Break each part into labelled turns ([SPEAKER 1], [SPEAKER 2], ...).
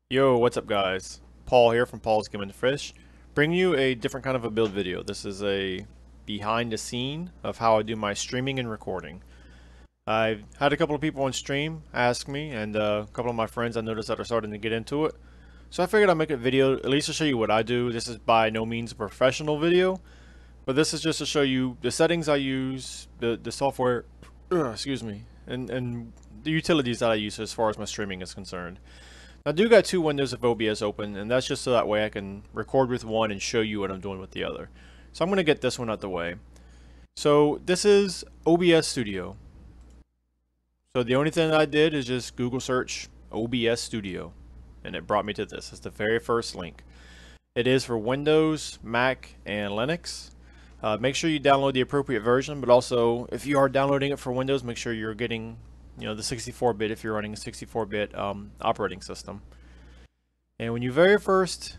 [SPEAKER 1] Yo, what's up guys? Paul here from Paul's Game and Fish, bringing you a different kind of a build video. This is a behind the scene of how I do my streaming and recording. I've had a couple of people on stream ask me, and a couple of my friends I noticed that are starting to get into it. So I figured I'd make a video at least to show you what I do. This is by no means a professional video, but this is just to show you the settings I use, the software, excuse me, and the utilities that I use as far as my streaming is concerned. I do got two windows of OBS open, and that's just so that way I can record with one and show you what I'm doing with the other. So I'm going to get this one out the way. So this is OBS Studio. So the only thing that I did is just Google search OBS Studio, and it brought me to this. It's the very first link. It is for Windows, Mac, and Linux. Make sure you download the appropriate version, but also if you are downloading it for Windows, make sure you're getting the 64-bit if you're running a 64-bit operating system. And when you very first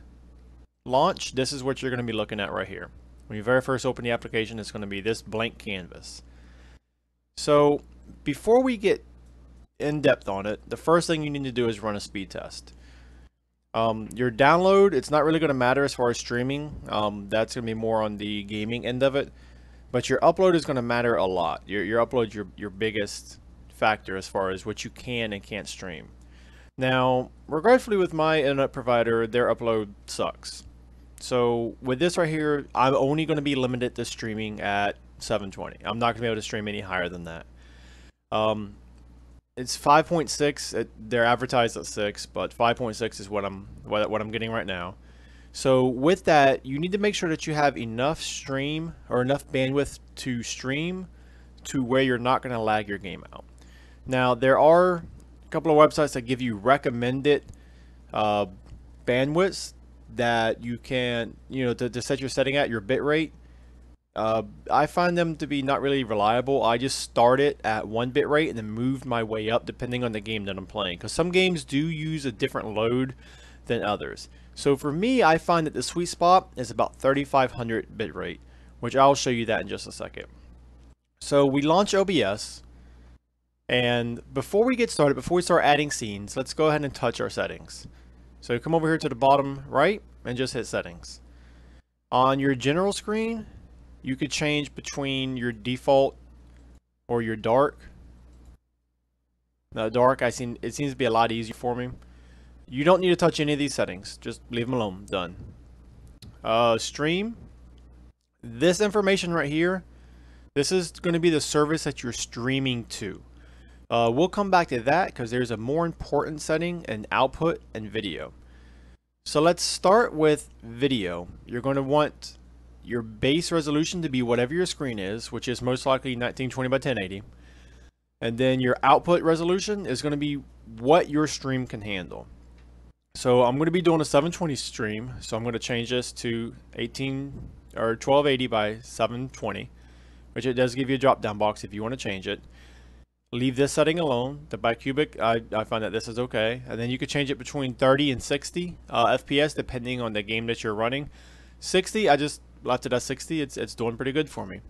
[SPEAKER 1] launch, this is what you're going to be looking at right here. When you very first open the application, it's going to be this blank canvas. So before we get in depth on it, the first thing you need to do is run a speed test. Your download, it's not really going to matter as far as streaming. That's going to be more on the gaming end of it. But your upload is going to matter a lot. Your upload, your biggest factor as far as what you can and can't stream. Now, regretfully with my internet provider, their upload sucks. So with this right here, I'm only going to be limited to streaming at 720. I'm not going to be able to stream any higher than that. It's 5.6. They're advertised at 6, but 5.6 is what I'm getting right now. So with that, you need to make sure that you have enough stream or enough bandwidth to stream to where you're not going to lag your game out. Now, there are a couple of websites that give you recommended bandwidths that you can, to set your setting at, your bit rate. I find them to be not really reliable. I just started at 1 bit rate and then moved my way up depending on the game that I'm playing. Because some games do use a different load than others. So for me, I find that the sweet spot is about 3500 bit rate, which I'll show you that in just a second. So we launch OBS. And before we get started, before we start adding scenes, let's go ahead and touch our settings. So come over here to the bottom right and just hit settings. On your general screen, you could change between your default or your dark. Now dark, it seems to be a lot easier for me. You don't need to touch any of these settings. Just leave them alone. Done. Stream. This information right here, this is going to be the service that you're streaming to. We'll come back to that because there's a more important setting in output and video. So let's start with video. You're going to want your base resolution to be whatever your screen is, which is most likely 1920 by 1080. And then your output resolution is going to be what your stream can handle. So I'm going to be doing a 720 stream, so I'm going to change this to 1280 by 720, which it does give you a drop down box if you want to change it. Leave this setting alone. The bicubic, I find that this is okay. And then you could change it between 30 and 60 FPS depending on the game that you're running. 60, I just left it at 60. It's doing pretty good for me.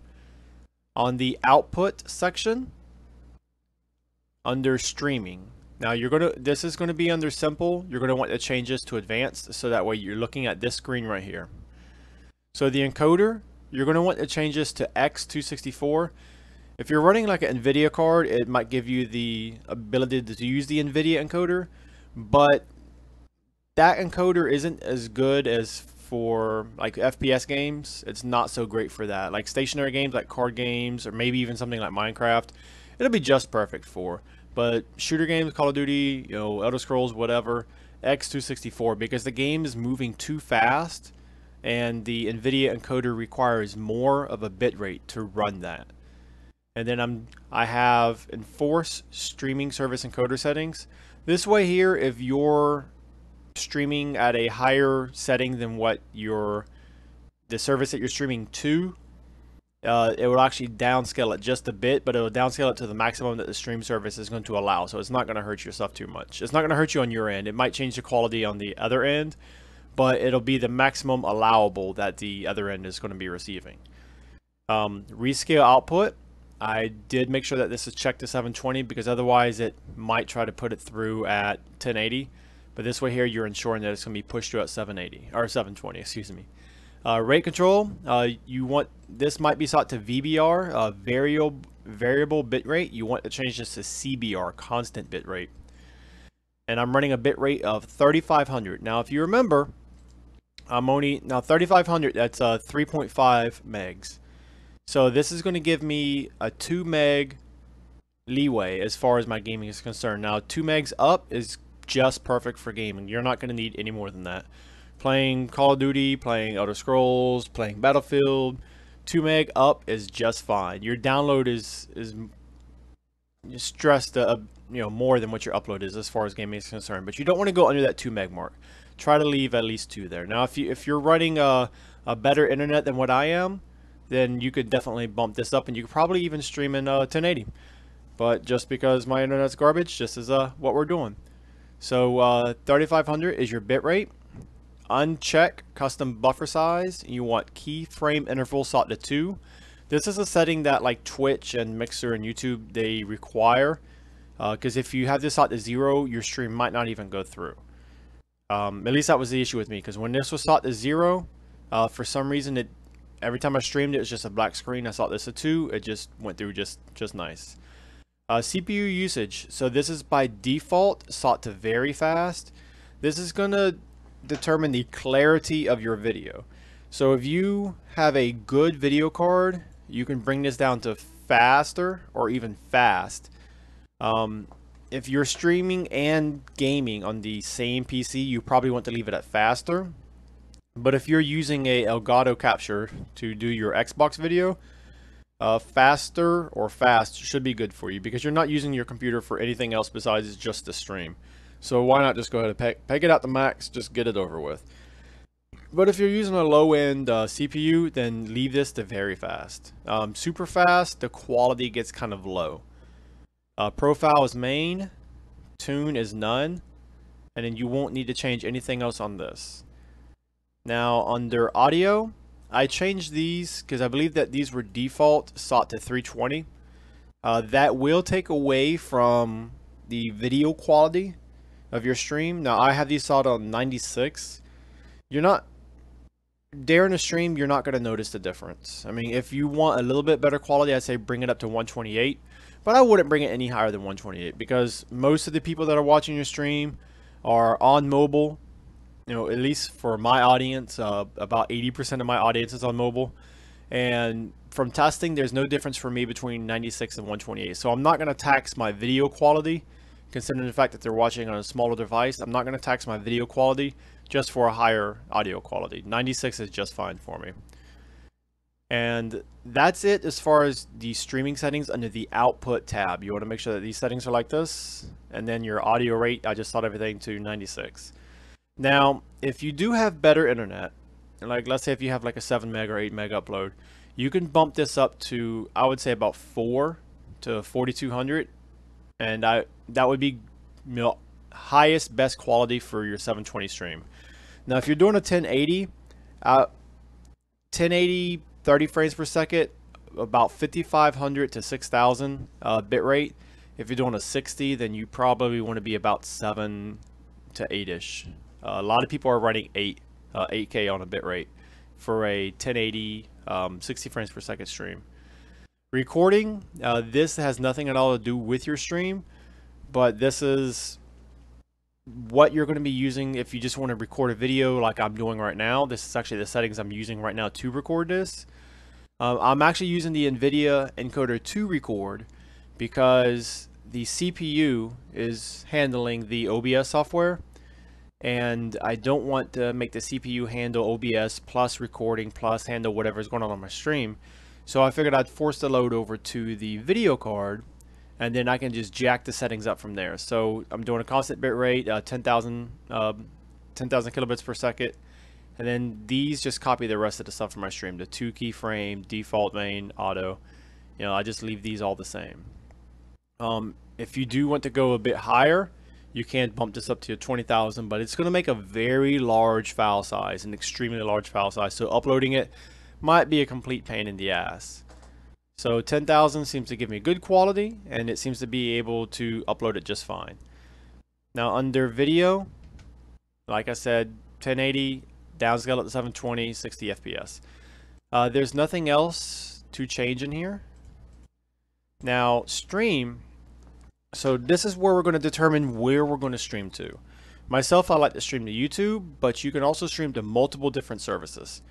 [SPEAKER 1] On the output section, under streaming. Now this is going to be under simple. You're going to want to change this to advanced so that way you're looking at this screen right here. So the encoder, you're going to want to change this to X264. If you're running like an NVIDIA card, it might give you the ability to use the NVIDIA encoder, but that encoder isn't as good as for like FPS games. It's not so great for that. Like stationary games like card games or maybe even something like Minecraft, it'll be just perfect for. But shooter games, Call of Duty, Elder Scrolls, whatever, X264, because the game is moving too fast and the NVIDIA encoder requires more of a bit rate to run that. And then I have enforce streaming service encoder settings. This way here, if you're streaming at a higher setting than what the service that you're streaming to, it will actually downscale it just a bit, but it will downscale it to the maximum that the stream service is going to allow. So it's not going to hurt your stuff too much. It's not going to hurt you on your end. It might change the quality on the other end, but it'll be the maximum allowable that the other end is going to be receiving. Rescale output. I did make sure that this is checked to 720 because otherwise it might try to put it through at 1080. But this way here, you're ensuring that it's going to be pushed through at 780 or 720, excuse me. Rate control, you want this might be set to VBR, variable bitrate. You want to change this to CBR, constant bitrate. And I'm running a bitrate of 3500. Now, if you remember, now 3500. That's 3.5 megs. So this is going to give me a 2 meg leeway as far as my gaming is concerned. Now 2 megs up is just perfect for gaming. You're not going to need any more than that. Playing Call of Duty, playing Elder Scrolls, playing Battlefield, 2 meg up is just fine. Your download is stressed more than what your upload is as far as gaming is concerned. But you don't want to go under that 2 meg mark. Try to leave at least 2 there. Now if you're running a better internet than what I am, then you could definitely bump this up, and you could probably even stream in 1080. But just because my internet's garbage, this is what we're doing. So 3500 is your bitrate. Uncheck custom buffer size. You want keyframe interval set to 2. This is a setting that like Twitch and Mixer and YouTube they require, because if you have this set to 0, your stream might not even go through. At least that was the issue with me, because when this was set to 0, for some reason every time I streamed it was just a black screen. I set this to 2, it just went through just nice. CPU usage. So this is by default set to very fast. This is gonna determine the clarity of your video. So if you have a good video card, you can bring this down to faster or even fast. If you're streaming and gaming on the same PC, you probably want to leave it at faster. But if you're using a Elgato capture to do your Xbox video, faster or fast should be good for you, because you're not using your computer for anything else besides just the stream. So why not just go ahead and peg it out to max, just get it over with. But if you're using a low-end CPU, then leave this to very fast. Super fast, the quality gets kind of low. Profile is main, tune is none, and then you won't need to change anything else on this. Now under audio, I changed these because I believe that these were default set to 320. That will take away from the video quality of your stream. Now I have these set on 96. During a stream, you're not going to notice the difference. I mean, if you want a little bit better quality, I'd say bring it up to 128. But I wouldn't bring it any higher than 128, because most of the people that are watching your stream are on mobile. You know, at least for my audience, about 80% of my audience is on mobile. And from testing, there's no difference for me between 96 and 128. So I'm not going to tax my video quality, considering the fact that they're watching on a smaller device. I'm not going to tax my video quality just for a higher audio quality. 96 is just fine for me. And that's it as far as the streaming settings under the output tab. You want to make sure that these settings are like this, and then your audio rate, I just set everything to 96. Now, if you do have better internet, like let's say if you have like a 7 meg or 8 meg upload, you can bump this up to, I would say, about 4 to 4200, and that would be highest best quality for your 720 stream. Now if you're doing a 1080 30 frames per second, about 5500 to 6000 bit rate. If you're doing a 60, then you probably want to be about 7 to 8ish. A lot of people are running 8K on a bit rate for a 1080 60 frames per second stream. Recording, this has nothing at all to do with your stream, but this is what you're going to be using if you just want to record a video like I'm doing right now. This is actually the settings I'm using right now to record this. I'm actually using the nvidia encoder to record because the CPU is handling the OBS software, and I don't want to make the CPU handle OBS plus recording plus handle whatever's going on my stream. So I figured I'd force the load over to the video card, and then I can just jack the settings up from there. So I'm doing a constant bit rate, 10,000 kilobits per second, and then these just copy the rest of the stuff from my stream. The 2 keyframe, default main, auto. You know, I just leave these all the same. If you do want to go a bit higher, you can bump this up to 20,000, but it's going to make a very large file size, an extremely large file size. So uploading it might be a complete pain in the ass. So 10,000 seems to give me good quality, and it seems to be able to upload it just fine. Now under video, Like I said, 1080, downscale at the 720, 60 FPS. There's nothing else to change in here. Now, stream. So this is where we're going to determine where we're going to stream to. Myself, I like to stream to YouTube, but you can also stream to multiple different services.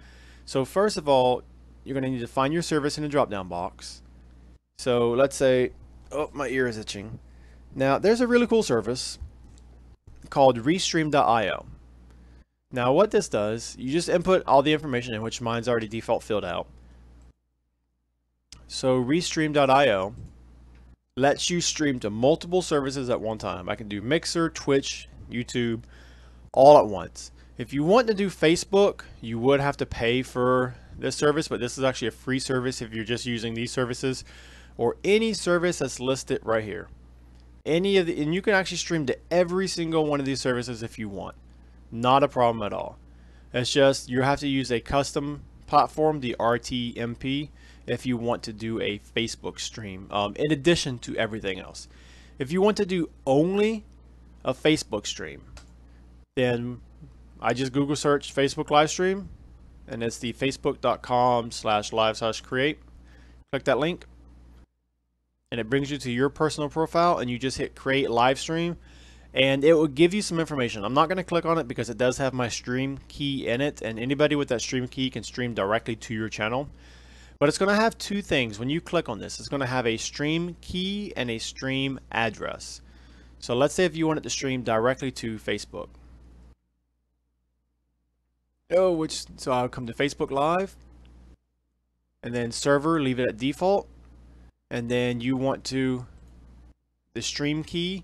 [SPEAKER 1] So first of all, you're going to need to find your service in the drop-down box. So let's say, oh, my ear is itching. Now, there's a really cool service called restream.io. Now, what this does, you just input all the information in, which mine's already default filled out. So restream.io lets you stream to multiple services at one time. I can do Mixer, Twitch, YouTube, all at once. If you want to do Facebook, you would have to pay for this service, but this is actually a free service if you're just using these services or any service that's listed right here. And you can actually stream to every single one of these services if you want. Not a problem at all. It's just you have to use a custom platform, the RTMP, if you want to do a Facebook stream, in addition to everything else. If you want to do only a Facebook stream, then I just Google search Facebook live stream, and it's the facebook.com/live/create. Click that link, and it brings you to your personal profile, and you just hit create live stream, and it will give you some information. I'm not going to click on it because it does have my stream key in it, and anybody with that stream key can stream directly to your channel. But it's going to have two things when you click on this. It's going to have a stream key and a stream address. So let's say if you wanted to stream directly to Facebook. So I'll come to Facebook Live, and then server, leave it at default, and then you want to the stream key,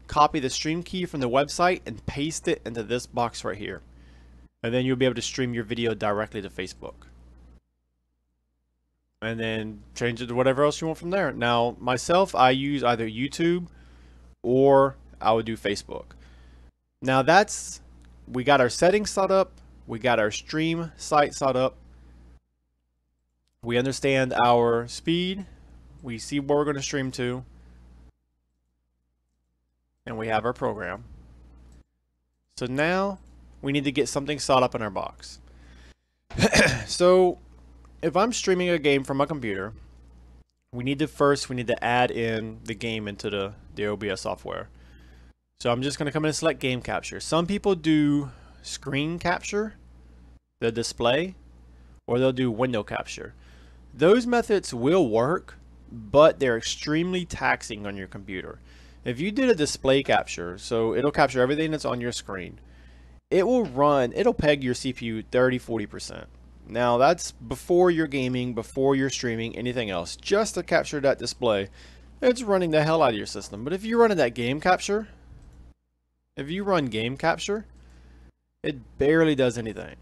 [SPEAKER 1] copy the stream key from the website and paste it into this box right here, and then you'll be able to stream your video directly to Facebook, and then change it to whatever else you want from there. Now myself, I use either YouTube or I would do Facebook. Now we got our settings set up. We got our stream site set up. We understand our speed. We see where we're going to stream to. And we have our program. So now we need to get something set up in our box. So if I'm streaming a game from my computer, we need to add in the game into the OBS software. So I'm just going to come in and select game capture. Some people do screen capture, the display, or they'll do window capture. Those methods will work, but they're extremely taxing on your computer. If you did a display capture, so it'll capture everything that's on your screen, it'll peg your CPU 30-40%. Now that's before you're gaming, before you're streaming, anything else. Just to capture that display, it's running the hell out of your system. But if you're running that game capture, if you run game capture, it barely does anything.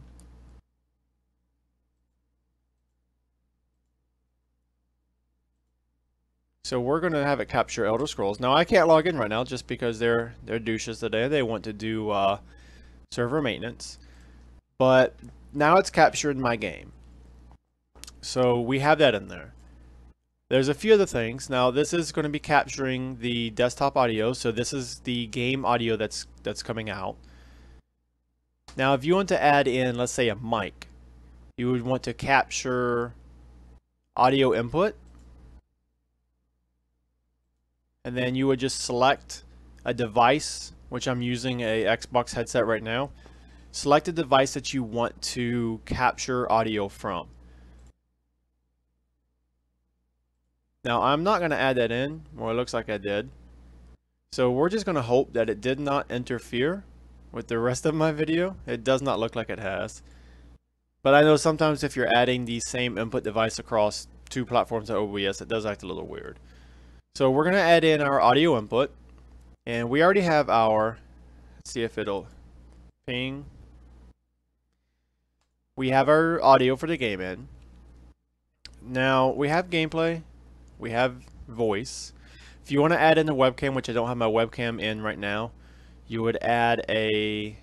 [SPEAKER 1] So we're going to have it capture Elder Scrolls. Now I can't log in right now just because they're douches today. They want to do server maintenance. But now it's captured my game. So we have that in there. There's a few other things. Now this is going to be capturing the desktop audio. So this is the game audio that's coming out. Now if you want to add in, let's say, a mic, you would want to capture audio input. And then you would just select a device, which I'm using a Xbox headset right now. Select a device that you want to capture audio from. Now I'm not going to add that in. Well, it looks like I did. So we're just going to hope that it did not interfere with the rest of my video. It does not look like it has. But I know sometimes if you're adding the same input device across two platforms at OBS, it does act a little weird. So we're going to add in our audio input, and we already have our, let's see if it'll ping. We have our audio for the game in. Now we have gameplay, we have voice. If you want to add in the webcam, which I don't have my webcam in right now, you would add a,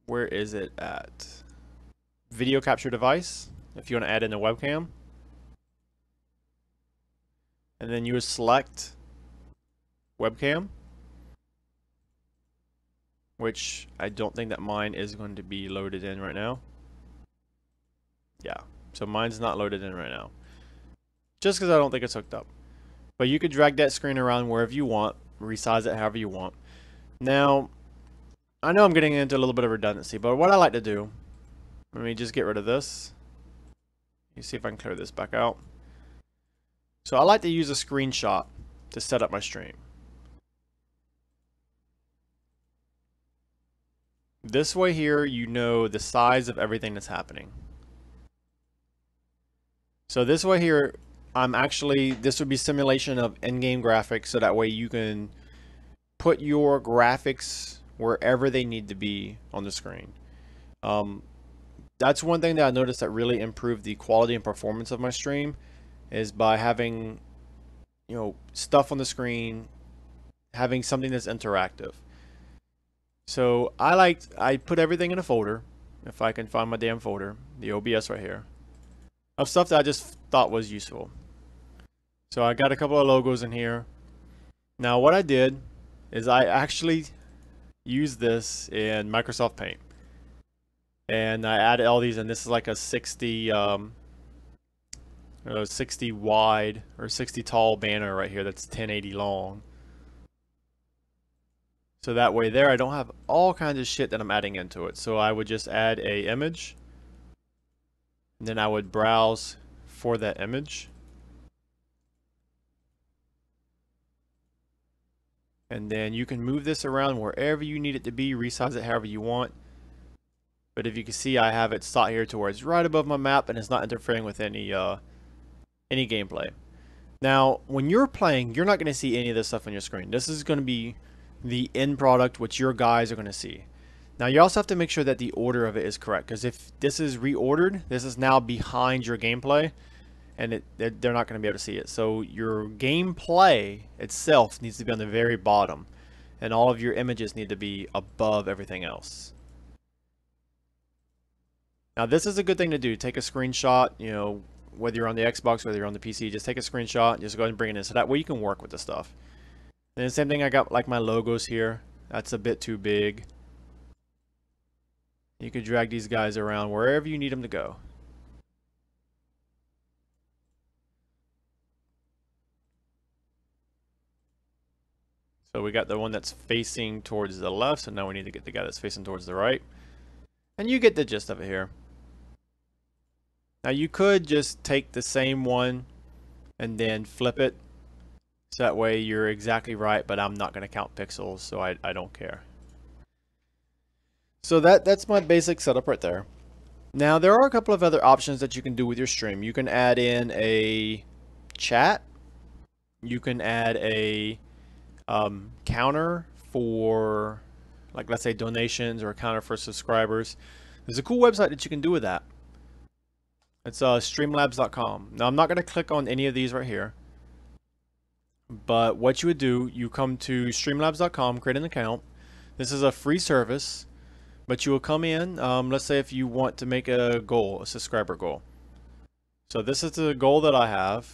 [SPEAKER 1] where is it at? Video capture device, if you want to add in the webcam. And then you would select webcam. which I don't think that mine is going to be loaded in right now. Yeah, so mine's not loaded in right now, just because I don't think it's hooked up. But you could drag that screen around wherever you want, resize it however you want. Now, I know I'm getting into a little bit of redundancy, but what I like to do, let me just get rid of this. You see if I can clear this back out. So I like to use a screenshot to set up my stream. This way here, you know the size of everything that's happening. So this way here, this would be simulation of in-game graphics, so that way you can put your graphics wherever they need to be on the screen. That's one thing that I noticed that really improved the quality and performance of my stream, is by having, you know, stuff on the screen, having something that's interactive. So I put everything in a folder, if I can find my damn folder, the OBS right here, of stuff that I just thought was useful. So I got a couple of logos in here. Now what I did is I actually used this in Microsoft Paint. And I added all these, and this is like a 60 wide or 60 tall banner right here that's 1080 long. So that way there I don't have all kinds of shit that I'm adding into it. So I would just add a image, and then I would browse for that image. And then you can move this around wherever you need it to be, resize it however you want. But if you can see, I have it set here to where it's right above my map and it's not interfering with any gameplay. Now, when you're playing, you're not going to see any of this stuff on your screen. This is going to be the end product, which your guys are going to see. Now, you also have to make sure that the order of it is correct, because if this is reordered, this is now behind your gameplay, and they're not going to be able to see it. So your gameplay itself needs to be on the very bottom, and all of your images need to be above everything else. Now, this is a good thing to do. Take a screenshot, you know, whether you're on the Xbox, whether you're on the PC, just take a screenshot and just go ahead and bring it in, so that way you can work with the stuff. And the same thing, I got like my logos here. That's a bit too big. You can drag these guys around wherever you need them to go. So we got the one that's facing towards the left, so now we need to get the guy that's facing towards the right. And you get the gist of it here. Now you could just take the same one and then flip it, so that way you're exactly right, but I'm not going to count pixels, so I don't care. So that's my basic setup right there. Now there are a couple of other options that you can do with your stream. You can add in a chat. You can add a counter for, like, let's say donations, or a counter for subscribers. There's a cool website that you can do with that. It's streamlabs.com. Now I'm not going to click on any of these right here. But what you would do, you come to streamlabs.com, create an account. This is a free service, but you will come in, let's say if you want to make a goal, a subscriber goal. So this is the goal that I have.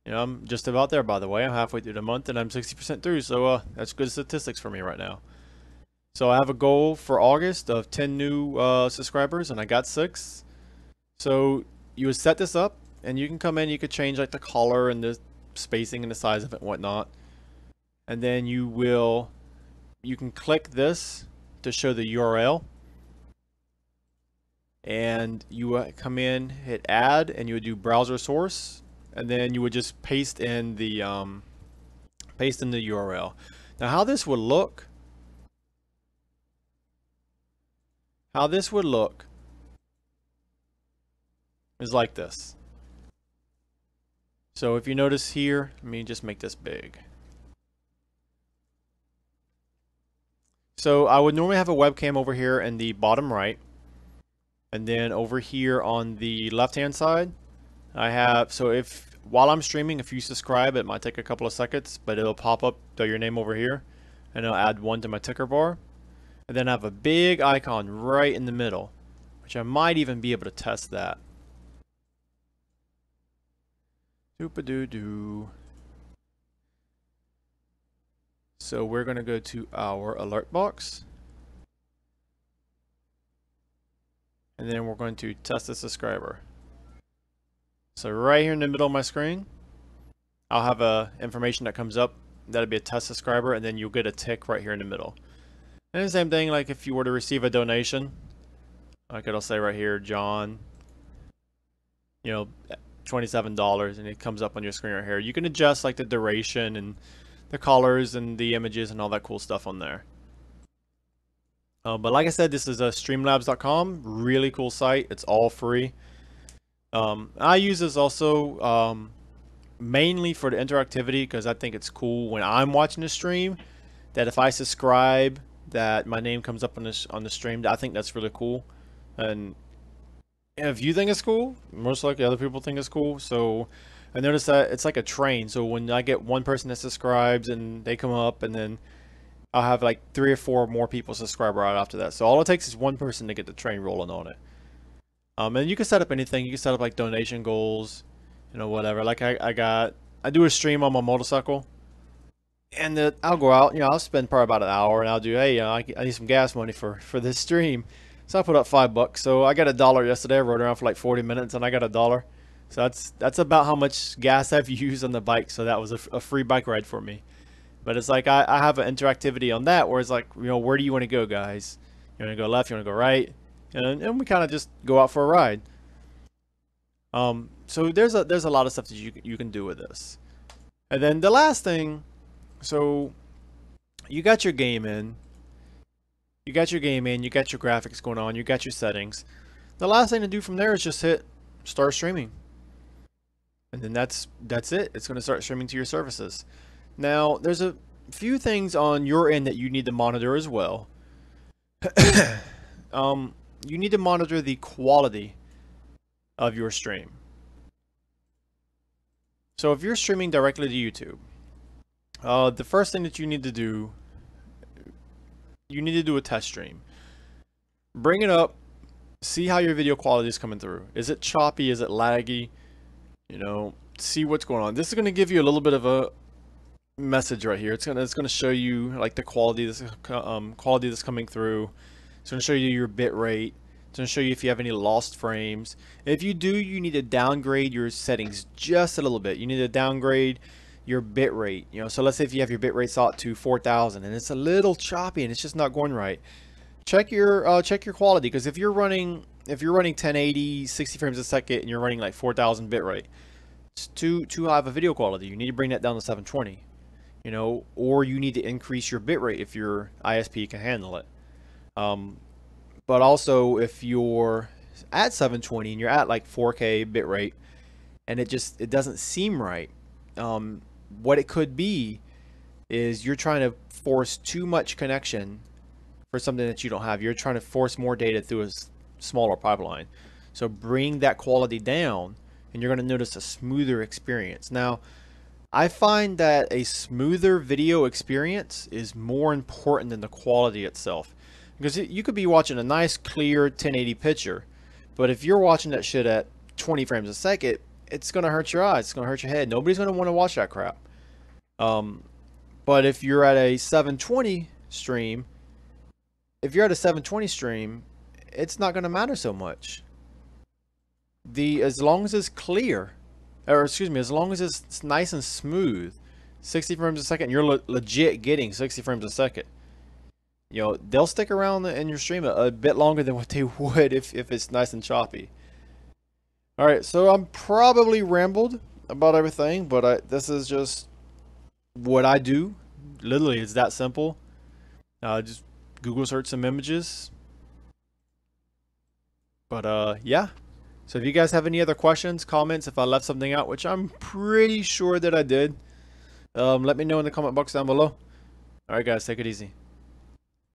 [SPEAKER 1] You know, I'm just about there, by the way. I'm halfway through the month and I'm 60% through, so that's good statistics for me right now. So I have a goal for August of 10 new subscribers, and I got 6. So you would set this up, and you can come in, you could change like the color and the spacing and the size of it and whatnot, and then you can click this to show the URL, and you come in, hit add, and you would do browser source, and then you would just paste in the URL. Now how this would look is like this. So if you notice here, let me just make this big. So I would normally have a webcam over here in the bottom right, and then over here on the left hand side I have, so if while I'm streaming, if you subscribe, it might take a couple of seconds, but it'll pop up your name over here, and I'll add 1 to my ticker bar, and then I have a big icon right in the middle, which I might even be able to test that. Doop-a-doo-doo. So we're going to go to our alert box. and then we're going to test the subscriber. So right here in the middle of my screen, I'll have a information that comes up. That'll be a test subscriber, and then you'll get a tick right here in the middle. And the same thing, like if you were to receive a donation, like it'll say right here, John, you know, $27, and it comes up on your screen right here. You can adjust like the duration and the colors and the images and all that cool stuff on there. But like I said, this is a streamlabs.com, really cool site. It's all free. I use this also mainly for the interactivity, because I think it's cool when I'm watching the stream that if I subscribe, that my name comes up on the stream. I think that's really cool. And if you think it's cool, most likely other people think it's cool. So I noticed that it's like a train. So when I get one person that subscribes and they come up, and then I'll have like 3 or 4 more people subscribe right after that. So all it takes is one person to get the train rolling on it. And you can set up anything. You can set up like donation goals, you know, whatever. Like I do a stream on my motorcycle, and I'll go out, you know, I'll spend probably about an hour, and I'll do, hey, I need some gas money for this stream. So I put up $5. So I got $1 yesterday. I rode around for like 40 minutes, and I got $1. So that's about how much gas I've used on the bike. So that was a free bike ride for me. But it's like I have an interactivity on that where it's like, you know, where do you want to go, guys? You want to go left? You want to go right? And we kind of just go out for a ride. So there's a lot of stuff that you can do with this. And then the last thing, so you got your game in. You got your graphics going on, you got your settings. The last thing to do from there is just hit start streaming. And then that's it. It's going to start streaming to your services. Now, there's a few things on your end that you need to monitor as well. You need to monitor the quality of your stream. So if you're streaming directly to YouTube, the first thing that you need to do a test stream. Bring it up, see how your video quality is coming through. Is it choppy? Is it laggy? You know, see what's going on. This is going to give you a little bit of a message right here. It's gonna show you like the quality that's coming through. It's gonna show you your bit rate. It's gonna show you if you have any lost frames. If you do, you need to downgrade your settings just a little bit. You need to downgrade your bit rate. You know, so let's say if you have your bit rate set to 4,000 and it's a little choppy and it's just not going right. Check your quality, because if you're running 1080 60 frames a second and you're running like 4,000 bit rate, it's too high of a video quality. You need to bring that down to 720. You know, or you need to increase your bitrate if your ISP can handle it. But also, if you're at 720 and you're at like 4K bitrate and it doesn't seem right, what it could be is you're trying to force too much connection for something that you don't have. You're trying to force more data through a smaller pipeline. So bring that quality down, and you're going to notice a smoother experience. Now, I find that a smoother video experience is more important than the quality itself, because you could be watching a nice clear 1080 picture, but if you're watching that shit at 20 frames a second, it's going to hurt your eyes, it's going to hurt your head. Nobody's going to want to watch that crap. But if you're at a 720 stream, it's not going to matter so much. As long as it's clear, or excuse me, as long as it's nice and smooth, 60 frames a second, you're legit getting 60 frames a second. You know, they'll stick around in your stream a bit longer than what they would if it's nice and choppy. Alright, so I'm probably rambled about everything, but this is just what I do. Literally, it's that simple. Just Google search some images. But yeah. So if you guys have any other questions, comments, if I left something out, which I'm pretty sure that I did, let me know in the comment box down below. Alright guys, take it easy.